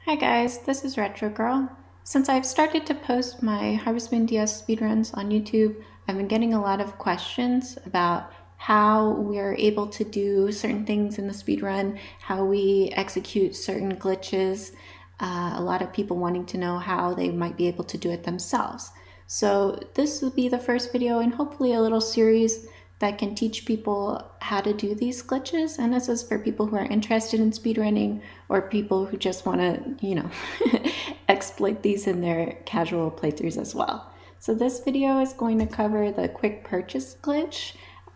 Hi guys, this is Retro Girl. Since I've started to post my Harvest Moon DS speedruns on YouTube, I've been getting a lot of questions about how we're able to do certain things in the speedrun, how we execute certain glitches, a lot of people wanting to know how they might be able to do it themselves. So this will be the first video and hopefully a little series that can teach people how to do these glitches. And this is for people who are interested in speedrunning or people who just want to, exploit these in their casual playthroughs as well. So this video is going to cover the quick purchase glitch.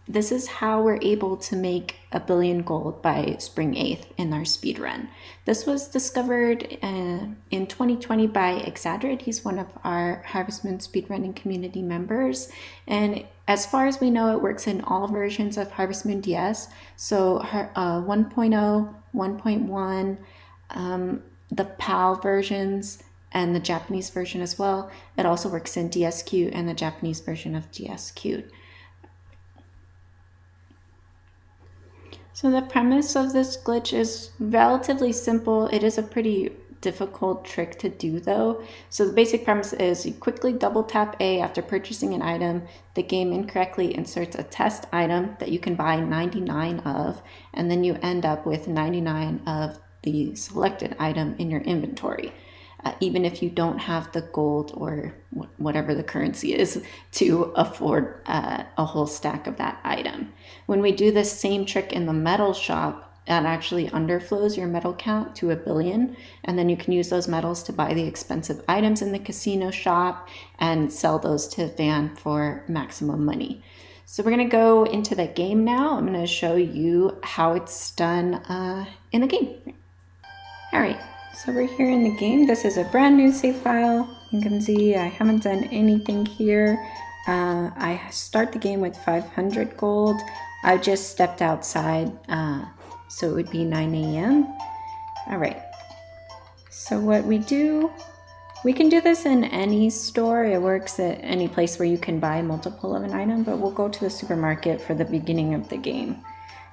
This is how we're able to make 1 billion gold by spring 8th in our speedrun. This was discovered in 2020 by Exaggerate. He's one of our Harvest Moon speedrunning community members. And as far as we know, it works in all versions of Harvest Moon DS. So 1.0, 1.1, the PAL versions, and the Japanese version as well. It also works in DSQ and the Japanese version of DSQ. So the premise of this glitch is relatively simple. It is a pretty difficult trick to do though. So the basic premise is you quickly double tap A after purchasing an item. The game incorrectly inserts a test item that you can buy 99 of, and then you end up with 99 of the selected item in your inventory. Even if you don't have the gold or whatever the currency is to afford a whole stack of that item. When we do this same trick in the metal shop, that actually underflows your metal count to 1 billion, and then you can use those metals to buy the expensive items in the casino shop and sell those to Van for maximum money. So we're going to go into the game now. I'm going to show you how it's done in the game. All right. So we're here in the game. This is a brand new save file. You can see I haven't done anything here. I start the game with 500 gold. I just stepped outside, so it would be 9 a.m. All right. So what we do, we can do this in any store. It works at any place where you can buy multiple of an item, but we'll go to the supermarket for the beginning of the game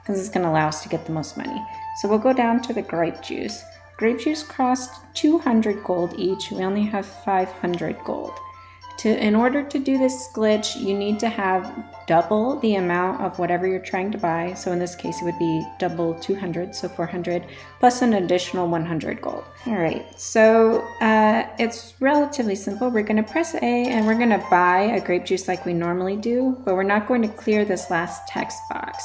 because it's going to allow us to get the most money. So we'll go down to the grape juice. Grape juice cost 200 gold each. We only have 500 gold. In order to do this glitch, you need to have double the amount of whatever you're trying to buy. So in this case, it would be double 200, so 400, plus an additional 100 gold. All right, so it's relatively simple. We're gonna press A and we're gonna buy a grape juice like we normally do, but we're not going to clear this last text box.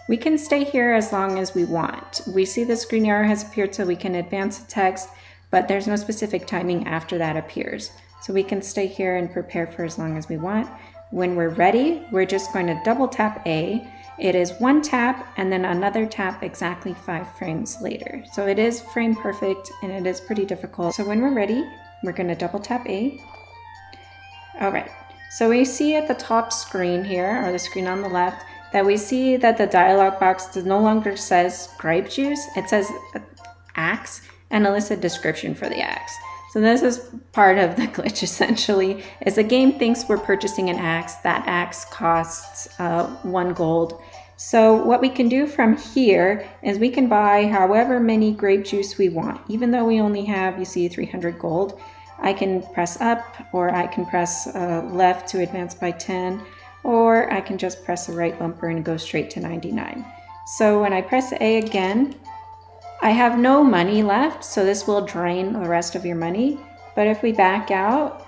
We can stay here as long as we want. We see this green arrow has appeared so we can advance the text, but there's no specific timing after that appears. So we can stay here and prepare for as long as we want. When we're ready, we're just going to double tap A. It is one tap and then another tap exactly 5 frames later. So it is frame perfect and it is pretty difficult. So when we're ready, we're going to double tap A. All right, so we see at the top screen here, or the screen on the left, that we see that the dialog box no longer says grape juice, it says axe and a listed description for the axe. So this is part of the glitch essentially, is the game thinks we're purchasing an axe. That axe costs 1 gold. So what we can do from here is we can buy however many grape juice we want. Even though we only have, you see, 300 gold, I can press up or I can press left to advance by 10. Or I can just press the right bumper and go straight to 99. So when I press A again, I have no money left, so this will drain the rest of your money. But if we back out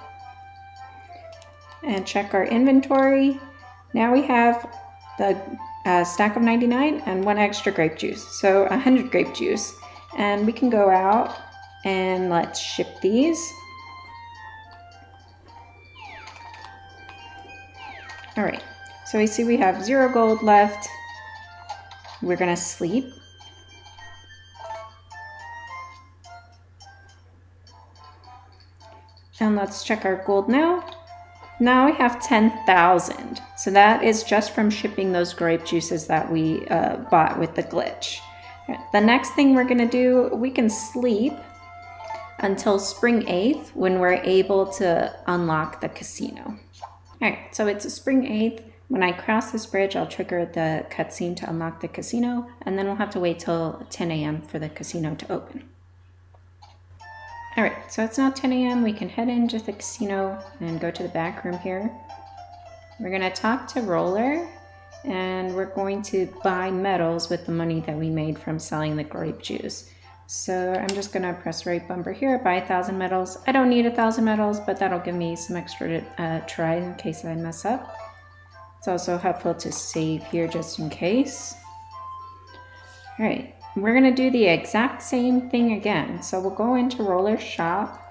and check our inventory, now we have the stack of 99 and 1 extra grape juice, so 100 grape juice. And we can go out and let's ship these. All right, so we see we have 0 gold left. We're gonna sleep. And let's check our gold now. Now we have 10,000. So that is just from shipping those grape juices that we bought with the glitch. Right, the next thing we're gonna do, we can sleep until spring 8th when we're able to unlock the casino. All right, so it's a spring 8th. When I cross this bridge, I'll trigger the cutscene to unlock the casino, and then we'll have to wait till 10 a.m. for the casino to open. All right, so it's now 10 a.m. We can head into the casino and go to the back room here. We're gonna talk to Roller, and we're going to buy metals with the money that we made from selling the grape juice. So I'm just gonna press right bumper here, buy 1,000 metals. I don't need 1,000 metals, but that'll give me some extra try in case I mess up. It's also helpful to save here just in case. All right, we're gonna do the exact same thing again. So we'll go into Roller's shop.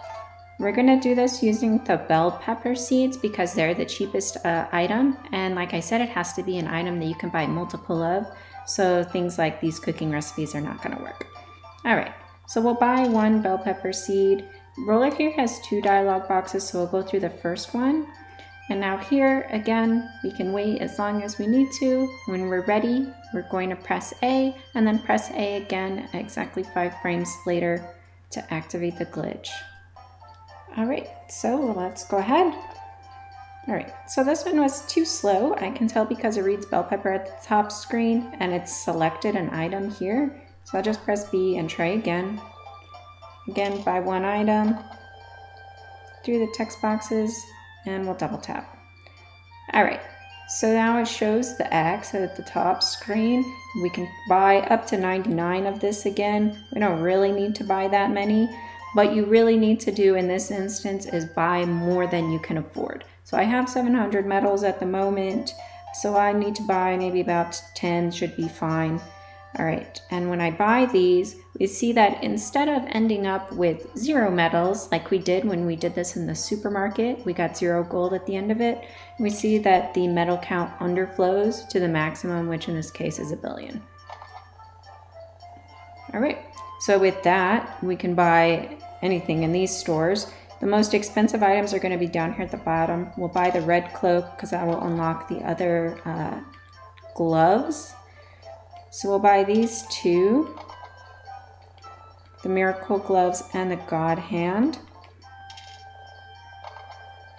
We're gonna do this using the bell pepper seeds because they're the cheapest item. And like I said, it has to be an item that you can buy multiple of. So things like these cooking recipes are not gonna work. All right, so we'll buy 1 bell pepper seed. Roller here has 2 dialogue boxes, so we'll go through the first one. And now here, again, we can wait as long as we need to. When we're ready, we're going to press A and then press A again exactly 5 frames later to activate the glitch. All right, so let's go ahead. All right, so this one was too slow. I can tell because it reads bell pepper at the top screen and it's selected an item here. So I'll just press B and try again. Again, buy 1 item, through the text boxes, and we'll double tap. All right, so now it shows the X at the top screen. We can buy up to 99 of this again. We don't really need to buy that many. What you really need to do in this instance is buy more than you can afford. So I have 700 metals at the moment, so I need to buy maybe about 10 should be fine. All right, and when I buy these, we see that instead of ending up with 0 metals, like we did when we did this in the supermarket, we got 0 gold at the end of it, we see that the metal count underflows to the maximum, which in this case is 1 billion. All right, so with that, we can buy anything in these stores. The most expensive items are gonna be down here at the bottom. We'll buy the red cloak because that will unlock the other gloves. So we'll buy these 2, the miracle gloves and the god hand.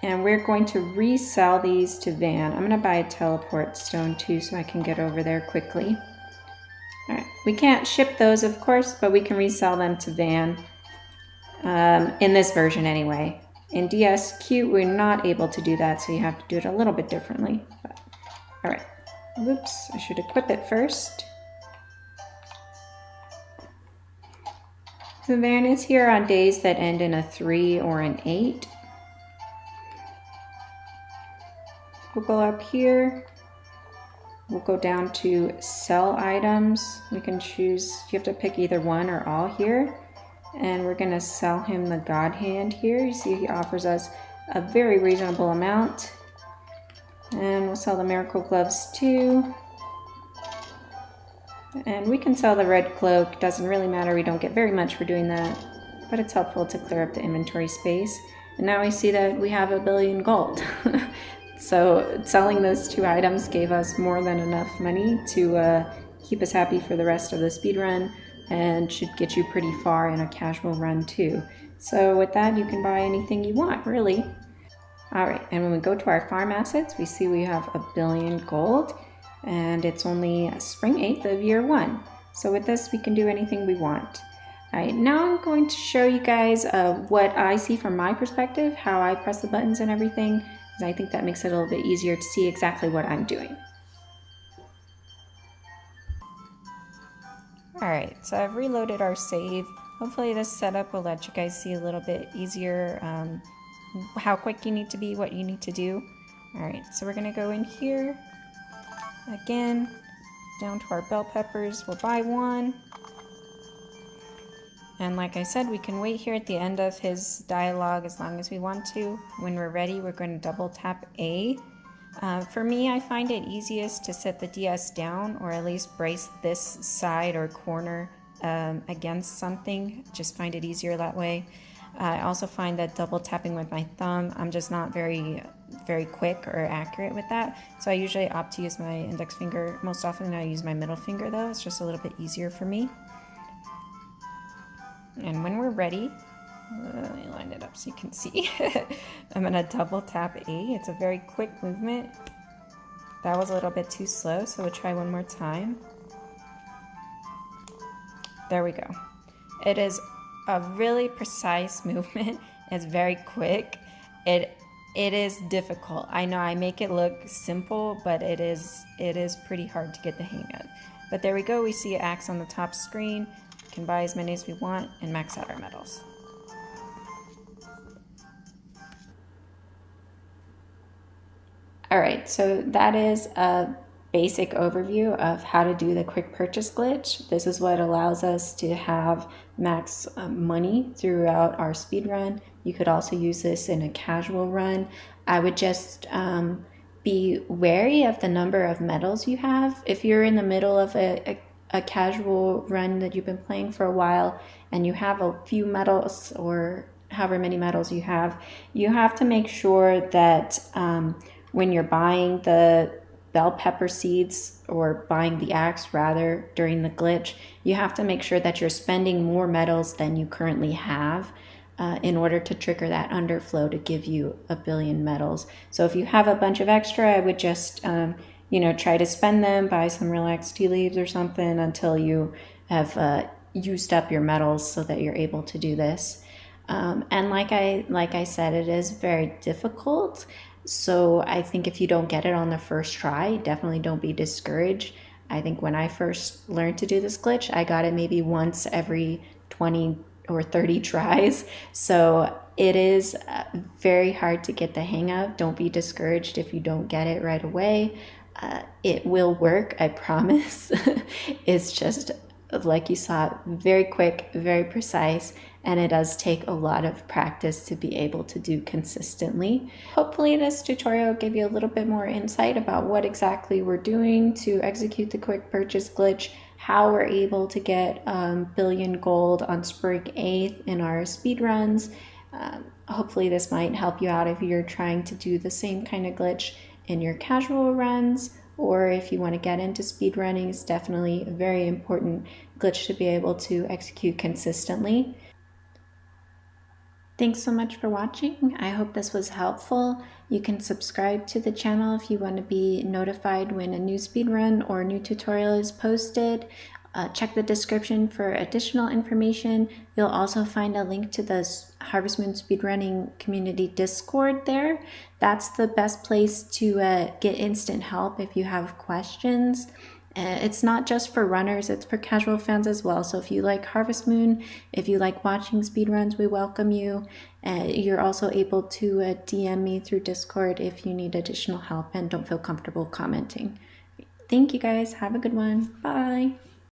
And we're going to resell these to Van. I'm gonna buy a teleport stone too so I can get over there quickly. All right, we can't ship those of course, but we can resell them to Van in this version anyway. In DSQ, we're not able to do that, so you have to do it a little bit differently. But, all right, whoops, I should equip it first. The Van is here on days that end in a 3 or an 8. We'll go up here. We'll go down to sell items. We can choose, you have to pick either one or all here. And we're gonna sell him the God Hand here. You see he offers us a very reasonable amount. And we'll sell the Miracle Gloves too. And we can sell the red cloak, doesn't really matter, we don't get very much for doing that, but it's helpful to clear up the inventory space. And now we see that we have 1 billion gold. So selling those 2 items gave us more than enough money to keep us happy for the rest of the speed run and should get you pretty far in a casual run too. So with that, you can buy anything you want, really. All right, and when we go to our farm assets, we see we have 1 billion gold. And it's only spring 8th of year 1. So with this, we can do anything we want. All right, now I'm going to show you guys what I see from my perspective, how I press the buttons and everything, because I think that makes it a little bit easier to see exactly what I'm doing. All right, so I've reloaded our save. Hopefully this setup will let you guys see a little bit easier how quick you need to be, what you need to do. All right, so we're gonna go in here. Again, down to our bell peppers, we'll buy 1. And like I said, we can wait here at the end of his dialogue as long as we want to. When we're ready, we're going to double tap A. For me, I find it easiest to set the DS down or at least brace this side or corner against something. Just find it easier that way. I also find that double tapping with my thumb, I'm just not very quick or accurate with that. So I usually opt to use my index finger. Most often I use my middle finger though. It's just a little bit easier for me. And when we're ready, let me line it up so you can see. I'm gonna double tap A. It's a very quick movement. That was a little bit too slow, so we'll try one more time. There we go. It is a really precise movement. It's very quick. It is difficult. I know I make it look simple, but it is pretty hard to get the hang of. But there we go. We see axe on the top screen. We can buy as many as we want and max out our medals. All right, so that is a basic overview of how to do the quick purchase glitch. This is what allows us to have max money throughout our speed run. You could also use this in a casual run. I would just be wary of the number of medals you have. If you're in the middle of a casual run that you've been playing for a while and you have a few medals or however many medals you have to make sure that when you're buying the bell pepper seeds or buying the axe rather during the glitch, you have to make sure that you're spending more medals than you currently have in order to trigger that underflow to give you 1 billion medals. So if you have a bunch of extra, I would just try to spend them, buy some relaxed tea leaves or something until you have used up your medals so that you're able to do this. And like I said, it is very difficult. So I think if you don't get it on the first try, definitely don't be discouraged. I think when I first learned to do this glitch, I got it maybe once every 20 or 30 tries. So it is very hard to get the hang of. Don't be discouraged if you don't get it right away. It will work, I promise. It's just, like you saw, very quick, very precise, and it does take a lot of practice to be able to do consistently. Hopefully this tutorial gave you a little bit more insight about what exactly we're doing to execute the quick purchase glitch, how we're able to get billion gold on Spring 8th in our speed runs. Hopefully this might help you out if you're trying to do the same kind of glitch in your casual runs, or if you want to get into speed running. It's definitely a very important glitch to be able to execute consistently. Thanks so much for watching. I hope this was helpful. You can subscribe to the channel if you want to be notified when a new speedrun or a new tutorial is posted. Check the description for additional information. You'll also find a link to the Harvest Moon Speedrunning Community Discord there. That's the best place to get instant help if you have questions. It's not just for runners, it's for casual fans as well. So if you like Harvest Moon, if you like watching speedruns, we welcome you. You're also able to DM me through Discord if you need additional help and don't feel comfortable commenting. Thank you guys. Have a good one. Bye.